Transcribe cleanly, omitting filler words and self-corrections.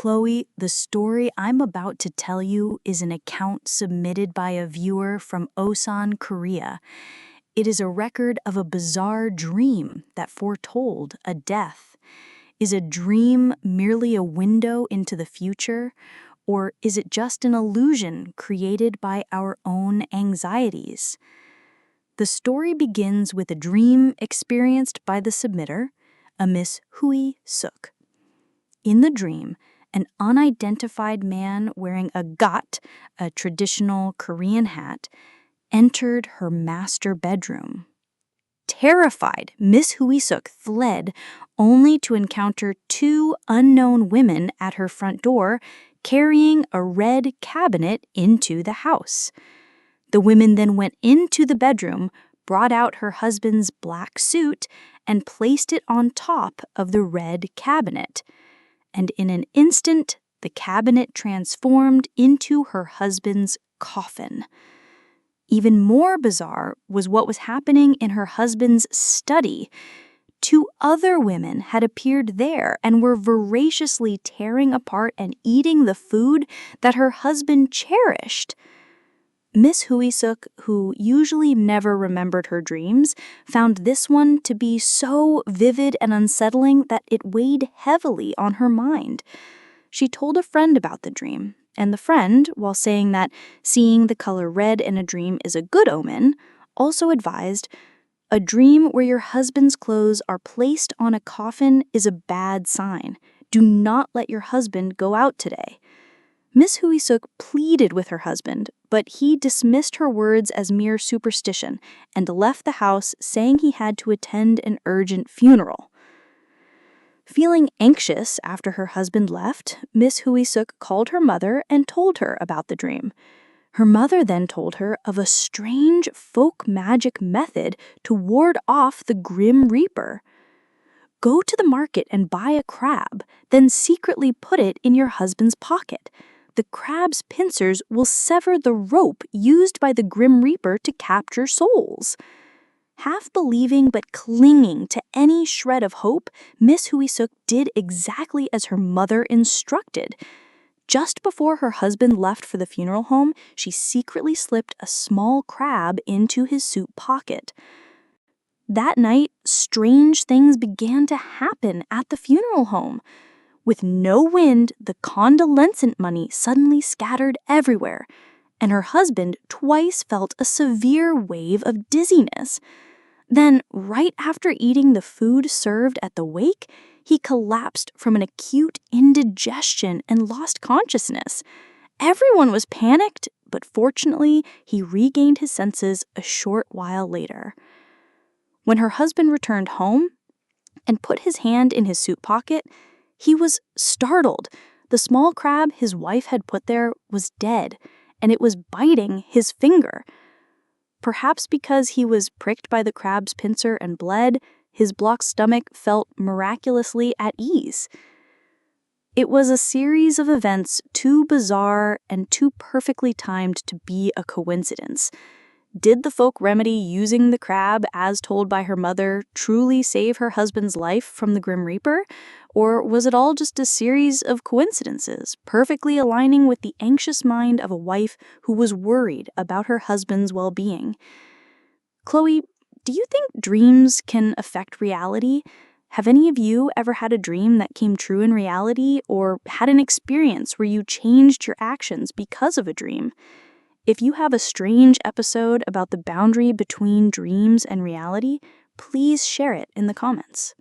Chloe, the story I'm about to tell you is an account submitted by a viewer from Osan, Korea. It is a record of a bizarre dream that foretold a death. Is a dream merely a window into the future, or is it just an illusion created by our own anxieties? The story begins with a dream experienced by the submitter, a Miss Hui-suk. In the dream, an unidentified man wearing a gat, a traditional Korean hat, entered her master bedroom. Terrified, Miss Hui-suk fled, only to encounter two unknown women at her front door carrying a red cabinet into the house. The women then went into the bedroom, brought out her husband's black suit, and placed it on top of the red cabinet. And in an instant, the cabinet transformed into her husband's coffin. Even more bizarre was what was happening in her husband's study. Two other women had appeared there and were voraciously tearing apart and eating the food that her husband cherished. Miss Hui-suk, who usually never remembered her dreams, found this one to be so vivid and unsettling that it weighed heavily on her mind. She told a friend about the dream, and the friend, while saying that seeing the color red in a dream is a good omen, also advised, "A dream where your husband's clothes are placed on a coffin is a bad sign. Do not let your husband go out today." Miss Hui-suk pleaded with her husband, but he dismissed her words as mere superstition and left the house saying he had to attend an urgent funeral. Feeling anxious after her husband left, Miss Hui-suk called her mother and told her about the dream. Her mother then told her of a strange folk magic method to ward off the Grim Reaper. Go to the market and buy a crab, then secretly put it in your husband's pocket. The crab's pincers will sever the rope used by the Grim Reaper to capture souls. Half believing but clinging to any shred of hope, Miss Hui-suk did exactly as her mother instructed. Just before her husband left for the funeral home, she secretly slipped a small crab into his suit pocket. That night, strange things began to happen at the funeral home. With no wind, the condoleezza money suddenly scattered everywhere, and her husband twice felt a severe wave of dizziness. Then, right after eating the food served at the wake, he collapsed from an acute indigestion and lost consciousness. Everyone was panicked, but fortunately, he regained his senses a short while later. When her husband returned home and put his hand in his suit pocket, he was startled. The small crab his wife had put there was dead, and it was biting his finger. Perhaps because he was pricked by the crab's pincer and bled, his blocked stomach felt miraculously at ease. It was a series of events too bizarre and too perfectly timed to be a coincidence. Did the folk remedy using the crab, as told by her mother, truly save her husband's life from the Grim Reaper? Or was it all just a series of coincidences, perfectly aligning with the anxious mind of a wife who was worried about her husband's well-being? Chloe, do you think dreams can affect reality? Have any of you ever had a dream that came true in reality, or had an experience where you changed your actions because of a dream? If you have a strange episode about the boundary between dreams and reality, please share it in the comments.